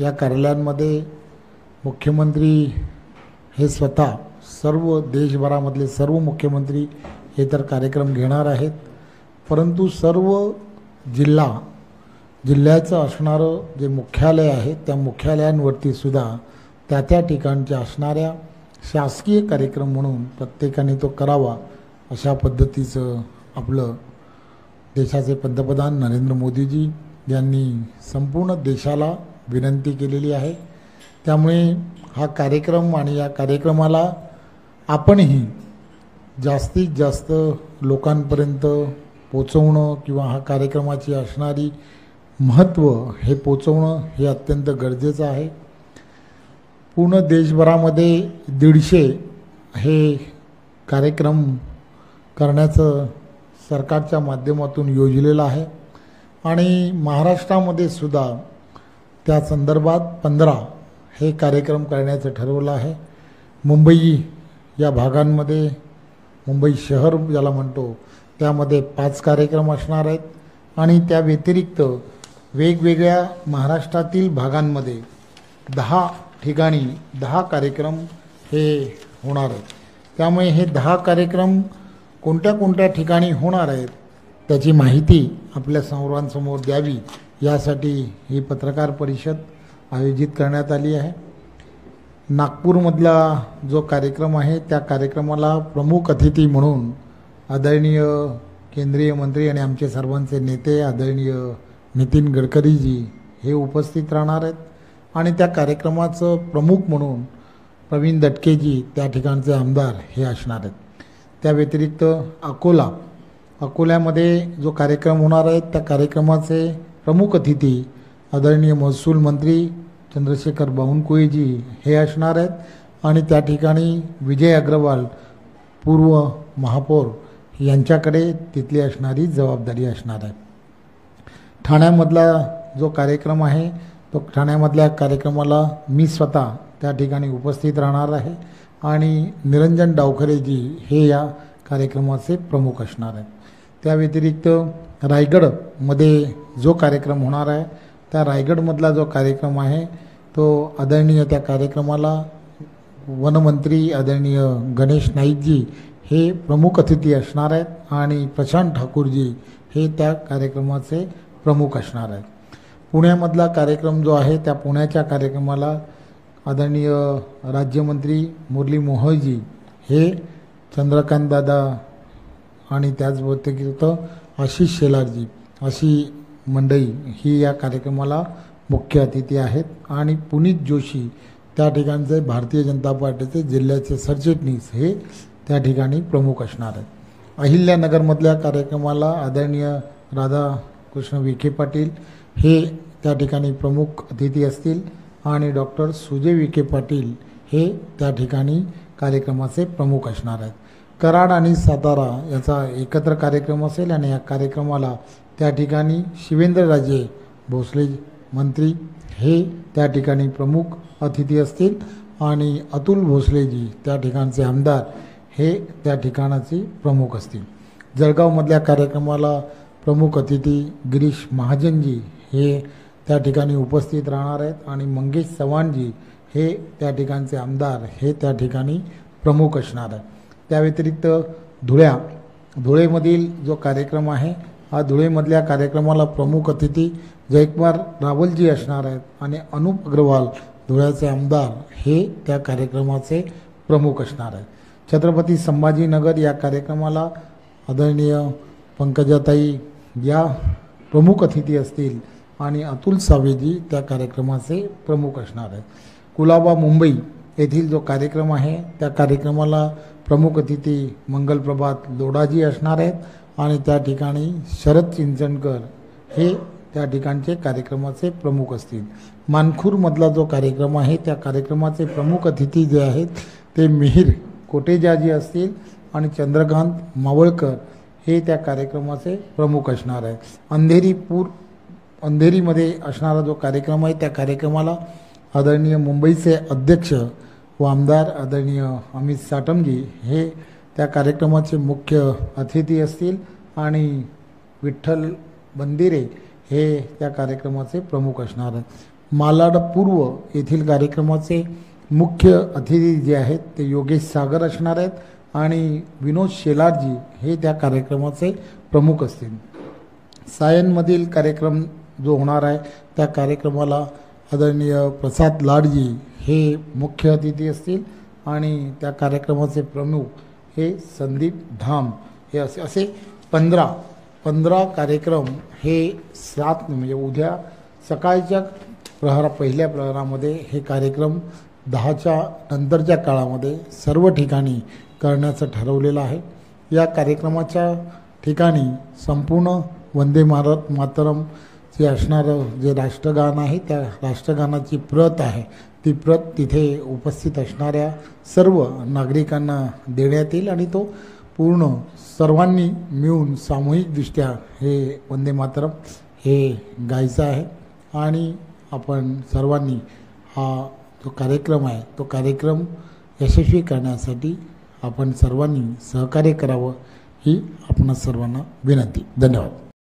या कार्यालयांमध्ये मुख्यमंत्री हे स्वतः सर्व देशभरामधले सर्व मुख्यमंत्री हे तर कार्यक्रम घेणार आहेत, परंतु सर्व जिल्ह्याचं असणारं जे मुख्यालय आहे त्या मुख्यालयांवरती सुद्धा त्या ठिकाणच्या असणाऱ्या शासकीय कार्यक्रम म्हणून प्रत्येकाने तो करावा, अशा पद्धतीचं आपलं देशाचे पंतप्रधान नरेंद्र मोदीजी यांनी संपूर्ण देशाला विनंती केलेली आहे। त्यामुळे हा कार्यक्रम आणि या कार्यक्रमाला आपणही जास्तीत जास्त लोकांपर्यंत पोचवणं किंवा हा कार्यक्रमाची असणारी महत्त्व हे पोचवणं हे अत्यंत गरजेचं आहे। पूर्ण देशभरामध्ये 150 हे कार्यक्रम करण्याचं सरकारच्या माध्यमातून योजलेलं आहे आणि महाराष्ट्रामध्ये सुद्धा त्या संदर्भात 15 हे कार्यक्रम करण्याचं ठरवलं आहे। मुंबई या भागांमध्ये, मुंबई शहर ज्याला म्हणतो त्यामध्ये 5 कार्यक्रम असणार आहेत आणि त्या व्यतिरिक्त वेगवेगळ्या महाराष्ट्रातील भागांमध्ये 10 ठिकाणी 10 कार्यक्रम हे होणार आहेत। त्यामुळे हे 10 कार्यक्रम कोणत्या कोणत्या ठिकाणी होणार आहेत त्याची माहिती आपल्या सर्वांसमोर द्यावी यासाठी ही पत्रकार परिषद आयोजित करण्यात आली आहे। नागपूरमधला जो कार्यक्रम आहे त्या कार्यक्रमाला प्रमुख अतिथी म्हणून आदरणीय केंद्रीय मंत्री आणि आमचे सर्वांचे नेते आदरणीय नितीन गडकरीजी हे उपस्थित राहणार आहेत आणि त्या कार्यक्रमाचं प्रमुख म्हणून प्रवीण दटकेजी त्या ठिकाणचे आमदार हे असणार आहेत। त्या व्यतिरिक्त अकोल्यामध्ये जो कार्यक्रम होणार आहे त्या कार्यक्रमाचे प्रमुख अतिथी आदरणीय महसूल मंत्री चंद्रशेखर बावनकुळेजी हे असणार आहेत आणि त्या ठिकाणी विजय अग्रवाल पूर्व महापौर यांच्याकडे तिथली असणारी जबाबदारी असणार आहे। ठाण्यामधला जो कार्यक्रम आहे तो ठाण्यामधल्या कार्यक्रमाला मी स्वतः त्या ठिकाणी उपस्थित राहणार आहे आणि निरंजन डावखरेजी हे या कार्यक्रमाचे प्रमुख असणार आहेत। त्या व्यतिरिक्त रायगडमध्ये जो कार्यक्रम होणार आहे त्या रायगडमधला जो कार्यक्रम आहे तो आदरणीय त्या कार्यक्रमाला वनमंत्री आदरणीय गणेश नाईकजी हे प्रमुख अतिथी असणार आहेत आणि प्रशांत ठाकूरजी हे त्या कार्यक्रमाचे प्रमुख असणार आहेत। पुण्यामधला कार्यक्रम जो आहे त्या पुण्याच्या कार्यक्रमाला आदरणीय राज्यमंत्री मुरली मोहोळजी हे चंद्रकांत दादा आणि त्याच व्यतिरिक्त आशिष शेलारजी अशी मंडळी ही या कार्यक्रमाला मुख्य अतिथी आहेत आणि पुनीत जोशी त्या ठिकाणचे भारतीय जनता पार्टीचे जिल्ह्याचे सरचिटणीस हे त्या ठिकाणी प्रमुख असणार आहेत। अहिल्यानगरमधल्या कार्यक्रमाला आदरणीय राधाकृष्ण विखे पाटील हे त्या ठिकाणी प्रमुख अतिथी असतील आणि डॉक्टर सुजय विखे पाटील हे त्या ठिकाणी कार्यक्रमाचे प्रमुख असणार आहेत। कराड आणि सातारा याचा एकत्र कार्यक्रम असेल आणि या कार्यक्रमाला त्या ठिकाणी शिवेंद्रराजे भोसले मंत्री हे त्या ठिकाणी प्रमुख अतिथी असतील आणि अतुल भोसलेजी त्या ठिकाणचे आमदार हे त्या ठिकाणाचे प्रमुख असतील। जळगावमधल्या कार्यक्रमाला प्रमुख अतिथी गिरीश महाजनजी हे त्या ठिकाणी उपस्थित राहणार आहेत आणि मंगेश चव्हाणजी हे त्या ठिकाणचे आमदार हे त्या ठिकाणी प्रमुख असणार आहे। त्या व्यतिरिक्त धुळेमधील जो कार्यक्रम आहे हा धुळेमधल्या कार्यक्रमाला प्रमुख अतिथी जयकुमार रावलजी असणार आहेत आणि अनुप अग्रवाल धुळ्याचे आमदार हे त्या कार्यक्रमाचे प्रमुख असणार आहेत। छत्रपती संभाजीनगर या कार्यक्रमाला आदरणीय पंकजाताई या प्रमुख अतिथी असतील आणि अतुल सावेजी त्या कार्यक्रमाचे प्रमुख असणार आहेत। कुलाबा मुंबई येथील जो कार्यक्रम आहे त्या कार्यक्रमाला प्रमुख अतिथी मंगलप्रभात लोढाजी असणार आहेत आणि त्या ठिकाणी शरद चिंचणकर हे त्या ठिकाणचे कार्यक्रमाचे प्रमुख असतील। मानखुरमधला जो कार्यक्रम आहे त्या कार्यक्रमाचे प्रमुख अतिथी जे आहेत ते मिहीर कोटेजाजी असतील आणि चंद्रकांत मावळकर हे त्या कार्यक्रमाचे प्रमुख असणार आहे। अंधेरीमध्ये असणारा जो कार्यक्रम आहे त्या कार्यक्रमाला आदरणीय मुंबईचे अध्यक्ष व आमदार आदरणीय अमित साटमजी हे त्या कार्यक्रमाचे मुख्य अतिथी असतील आणि विठ्ठल बंदिरे हे त्या कार्यक्रमाचे प्रमुख असणार आहेत। मालाड पूर्व येथील कार्यक्रमाचे मुख्य अतिथी जे आहेत ते योगेश सागर असणार आहेत आणि विनोद शेलारजी हे त्या कार्यक्रमाचे प्रमुख असतील. सायनमधील कार्यक्रम जो होणार आहे त्या कार्यक्रमाला आदरणीय प्रसाद लाडजी हे मुख्य अतिथी असतील आणि त्या कार्यक्रमाचे प्रमुख हे संदीप धाम हे असे 15 कार्यक्रम हे 7 म्हणजे उद्या सकाळच्या पहिल्या प्रहरामध्ये हे कार्यक्रम 10च्या नंतरच्या काळामध्ये सर्व ठिकाणी करण्याचं ठरवलेलं आहे. या कार्यक्रमाच्या ठिकाणी संपूर्ण वंदे मातरम जे असणारं जे राष्ट्रगान आहे त्या राष्ट्रगानाची प्रत आहे ती प्रत तिथे उपस्थित असणाऱ्या सर्व नागरिकांना देण्यात येईल आणि तो पूर्ण सर्वांनी मिळून सामूहिकदृष्ट्या हे वंदे मातरम हे गायचं आहे आणि आपण सर्वांनी हा जो कार्यक्रम आहे तो कार्यक्रम यशस्वी करण्यासाठी आपण सर्वांनी सहकार्य करावं ही आपणा सर्वांना विनंती. धन्यवाद.